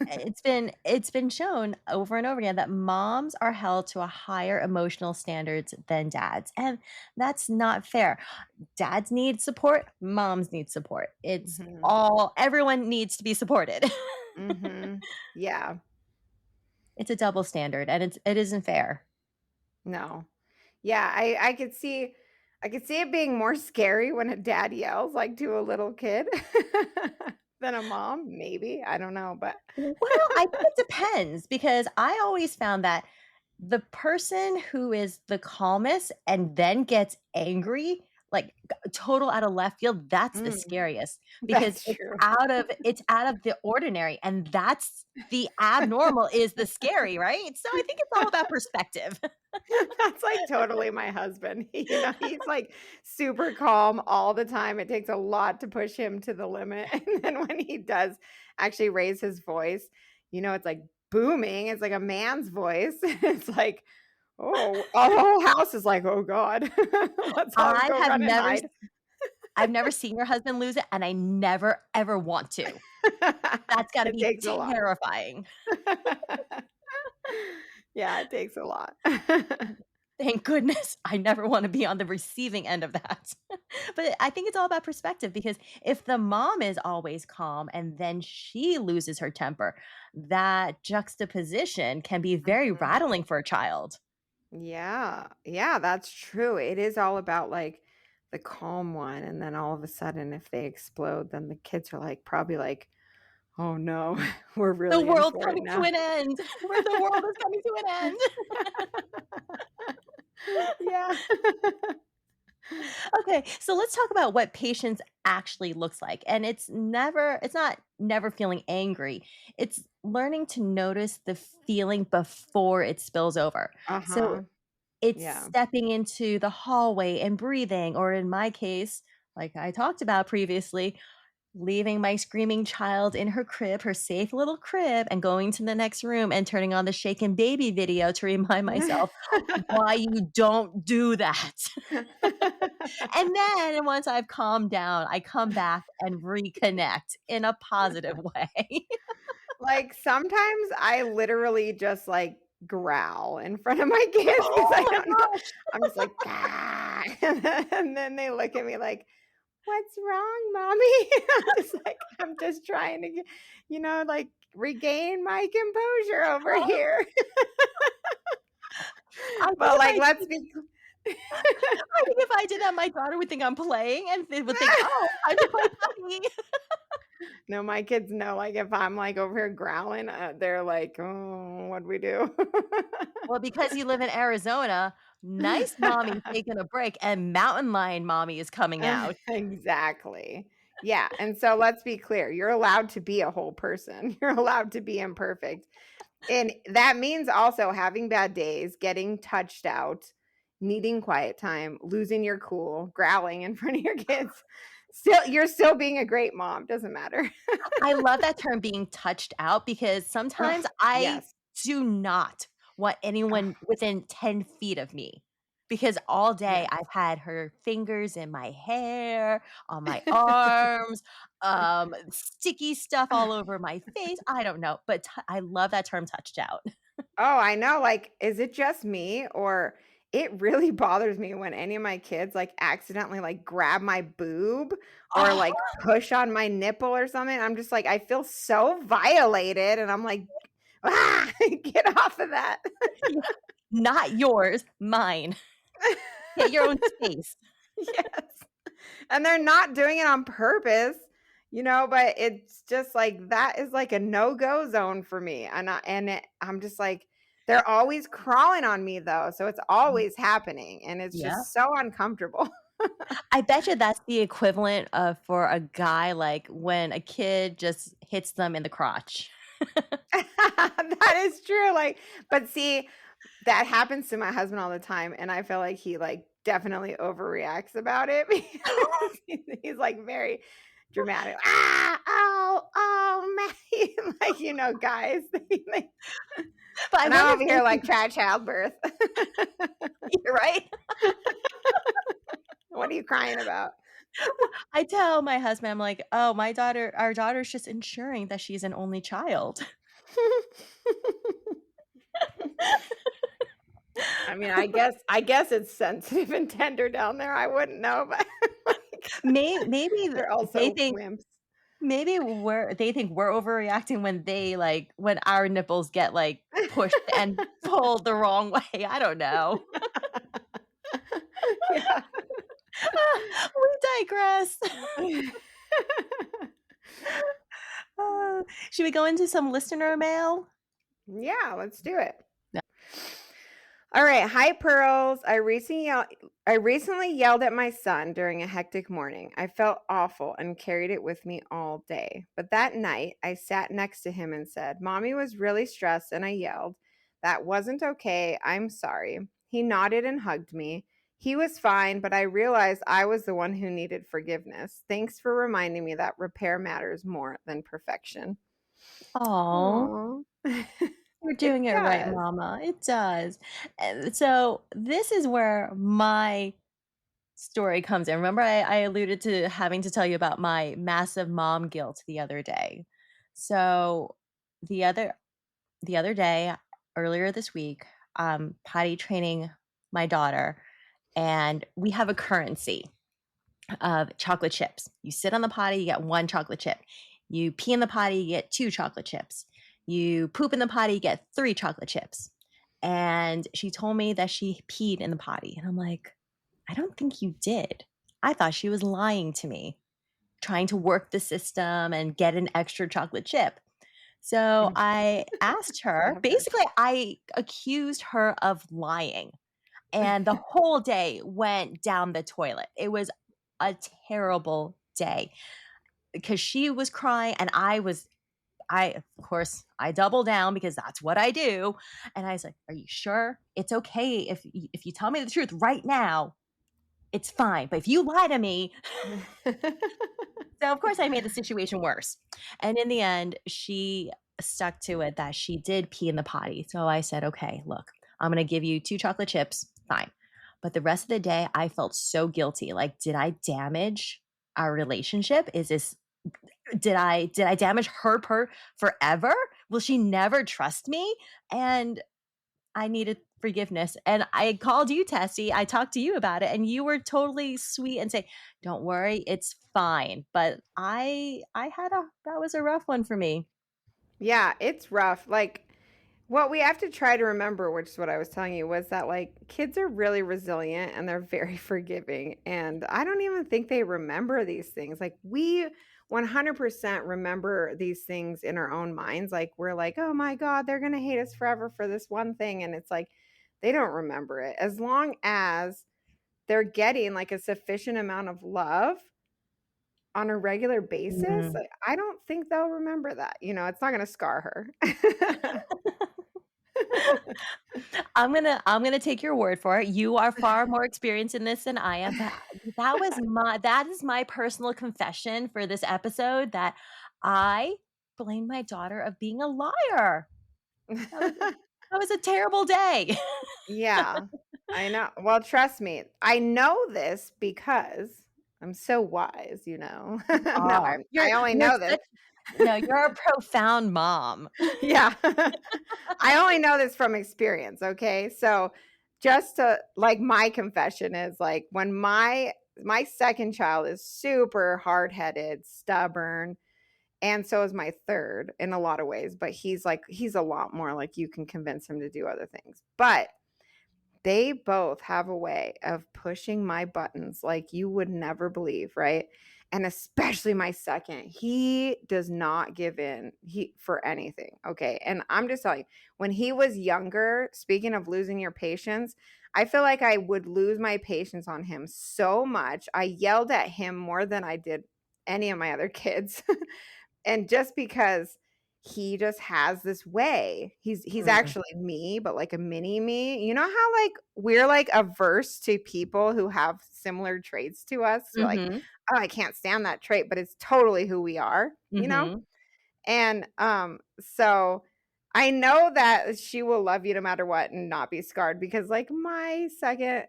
It's been shown over and over again that moms are held to a higher emotional standards than dads, and that's not fair. Dads need support, moms need support. It's Mhm. all everyone needs to be supported. Mhm. Yeah. It's a double standard, and it isn't fair. No. Yeah, I could see it being more scary when a dad yells like to a little kid than a mom, maybe. I don't know, but Well, I think it depends because I always found that the person who is the calmest and then gets angry, like total out of left field, that's the mm, scariest because that's true. it's out of the ordinary, and that's the abnormal is the scary, right? So I think it's all about perspective. That's like totally my husband. He's like super calm all the time. It takes a lot to push him to the limit. And then when he does actually raise his voice, it's like booming. It's like a man's voice. It's like, oh, our whole house is like, oh God, let's all I go have run and never hide. I've never seen your husband lose it, and I never ever want to. That's gotta It be takes a lot. terrifying. Yeah, it takes a lot. Thank goodness I never wanna be on the receiving end of that. But I think it's all about perspective because if the mom is always calm and then she loses her temper, that juxtaposition can be very Mhm. rattling for a child. Yeah. Yeah, that's true. It is all about like the calm one. And then all of a sudden, if they explode, then the kids are like, probably like, oh no, we're The really in world's for it coming to now. an end. Where the world is coming to an end. Yeah. Okay, so let's talk about what patience actually looks like. And it's not never feeling angry. It's learning to notice the feeling before it spills over. So Uh-huh. it's Yeah. stepping into the hallway and breathing, or in my case, like I talked about previously, leaving my screaming child in her crib, her safe little crib, and going to the next room and turning on the shaken baby video to remind myself why you don't do that. And then once I've calmed down, I come back and reconnect in a positive way. Like, sometimes I literally just, like, growl in front of my kids because Oh I my don't know. gosh. I'm just like, "Gah," and then they look at me like, "What's wrong, mommy?" I'm just trying to like, regain my composure over here. I think But, if like, I let's did be I think if I did that, my daughter would think I'm playing and they would think, "Oh, time to play puppy." No, my kids know, like, if I'm, like, over here growling, they're like, "Oh, what'd we do?" Well, because you live in Arizona, nice mommy taking a break and mountain lion mommy is coming out. Exactly. Yeah, and so let's be clear, you're allowed to be a whole person. You're allowed to be imperfect, and that means also having bad days, getting touched out, needing quiet time, losing your cool, growling in front of your kids. You're still being a great mom, doesn't matter. I love that term being touched out because Ugh, sometimes I yes. do not want Ugh, anyone within 10 feet of me because all day yes. I've had her fingers in my hair, on my arms, sticky stuff all over my face. I don't know, but I love that term touched out. Oh, I know, like, is it just me, or it really bothers me when any of my kids, like, accidentally, like, grab my boob or, Oh, like, push on my nipple or something. I'm just like, I feel so violated, and I'm like, "Ah, get off of that." yeah. Not yours, mine. Get your own space. Yes. And they're not doing it on purpose, but it's just like that is like a no-go zone for me. I'm just like they're always crawling on me though, so it's always happening and it's Yeah. just so uncomfortable. I bet you that's the equivalent of for a guy, like, when a kid just hits them in the crotch. That is true, like but see, that happens to my husband all the time, and I feel like he, like, definitely overreacts about it because he's, like, very dramatic. "Ah, oh, oh, man," like, guys, they But I and wonder I'm if over they here like, think "Try childbirth." you're right. "What are you crying about?" I tell my husband, I'm like, "Oh, our daughter's just ensuring that she's an only child." I mean, I guess it's sensitive and tender down there, I wouldn't know, but, like, Maybe they're they also think wimps. maybe they think we're overreacting when they, like when our nipples get, like, pushed and pulled the wrong way. I don't know. Yeah. We digress. Uh, should we go into some listener mail? Yeah, let's do it. All right. Hi, Pearls. I recently yelled at my son during a hectic morning. I felt awful and carried it with me all day. But that night, I sat next to him and said, Mommy was really stressed and I yelled. That wasn't okay. I'm sorry. He nodded and hugged me. He was fine, but I realized I was the one who needed forgiveness. Thanks for reminding me that repair matters more than perfection. Oh, Aww. you're It doing it right, does. mama. It does. And so this is where my story comes in. Remember, I alluded to having to tell you about my massive mom guilt the other day. So the other the other day, earlier this week, potty training my daughter, and we have a currency of chocolate chips. You sit on the potty, you get one chocolate chip. You pee in the potty, you get two chocolate chips. You poop in the potty, you get three chocolate chips. And she told me that she peed in the potty. And I'm like, I don't think you did. I thought she was lying to me, trying to work the system and get an extra chocolate chip. So I asked her, Clever. basically, I accused her of lying. And the whole day went down the toilet. It was a terrible day because she was crying and of course, I double down because that's what I do. And I was like, "Are you sure? It's okay if you tell me the truth right now, it's fine. But if you lie to me." So of course I made the situation worse. And in the end, she stuck to it that she did pee in the potty. So I said, "Okay, look, I'm going to give you two chocolate chips. Fine." But the rest of the day I felt so guilty. Like, did I damage our relationship? Is this did I damage her forever? Will she never trust me? And I needed forgiveness. And I called you, Tessie. I talked to you about it, and you were totally sweet and say, "Don't worry, it's fine." But I had a that was a rough one for me. Yeah, it's rough. Like, what we have to try to remember, which is what I was telling you, was that like kids are really resilient and they're very forgiving. And I don't even think they remember these things. Like, we 100% remember these things in our own minds. Like, we're like, oh my God, they're going to hate us forever for this one thing. And it's like, they don't remember it. As long as they're getting like a sufficient amount of love on a regular basis, Mm. like, I don't think they'll remember that. It's not gonna scar her. I'm gonna take your word for it. You are far more experienced in this than I am, but that is my personal confession for this episode that I blame my daughter of being a liar. That was that was a terrible day. Yeah, I know. Well, trust me, I know this because I'm so wise. No, Oh, I only you're know this. such no, you're a profound mom. Yeah. I only know this from experience, okay? So, just to like, my confession is like, when my second child is super hard-headed, stubborn, and so is my third in a lot of ways, but he's a lot more like, you can convince him to do other things. But they both have a way of pushing my buttons like you would never believe, right? And especially my second, he does not give in for anything. Okay. And I'm just telling you, when he was younger, speaking of losing your patience, I feel like I would lose my patience on him so much. I yelled at him more than I did any of my other kids. And just because he just has this way. He's Mm, actually me, but like a mini me. You know how like we're like averse to people who have similar traits to us? We're like, mhm, oh, I can't stand that trait, but it's totally who we are? mhm. And so I know that she will love you no matter what and not be scarred, because like my second,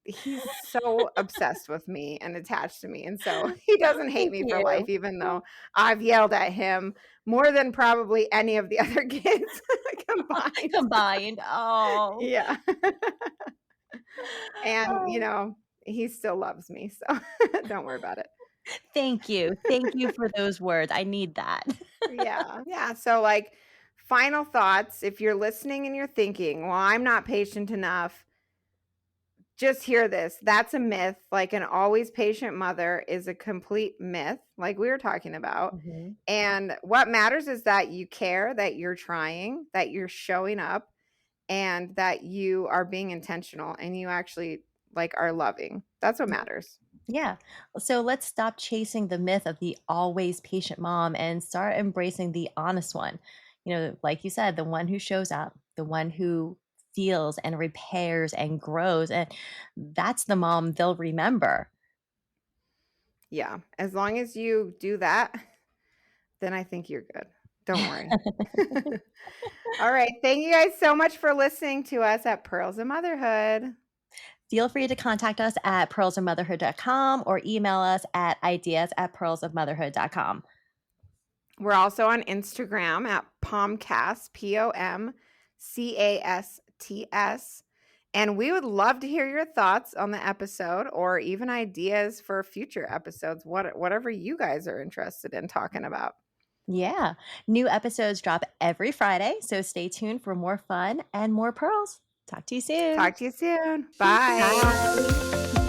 he's so obsessed with me and attached to me. And so he doesn't hate Thank me for life, you. even though I've yelled at him more than probably any of the other kids combined. Combined. Oh. Yeah. And, Oh, he still loves me. So don't worry about it. thank you. Thank you for those words. I need that. Yeah. Yeah. So like final thoughts, if you're listening and you're thinking, well, I'm not patient enough, just hear this. That's a myth. Like an always patient mother is a complete myth, like we were talking about. Mhm. And what matters is that you care, that you're trying, that you're showing up, and that you are being intentional and you actually like are loving. That's what matters. Yeah. So let's stop chasing the myth of the always patient mom and start embracing the honest one. Like you said, the one who shows up, the one who feels and repairs and grows. And that's the mom they'll remember. Yeah. As long as you do that, then I think you're good. Don't worry. All right. Thank you guys so much for listening to us at Pearls of Motherhood. Feel free to contact us at pearlsofmotherhood.com or email us at ideas@pearlsofmotherhood.com. We're also on Instagram at Pomcast, POMCASTS. And we would love to hear your thoughts on the episode or even ideas for future episodes, whatever you guys are interested in talking about. Yeah. New episodes drop every Friday, so stay tuned for more fun and more pearls. Talk to you soon. Talk to you soon. Bye. Bye.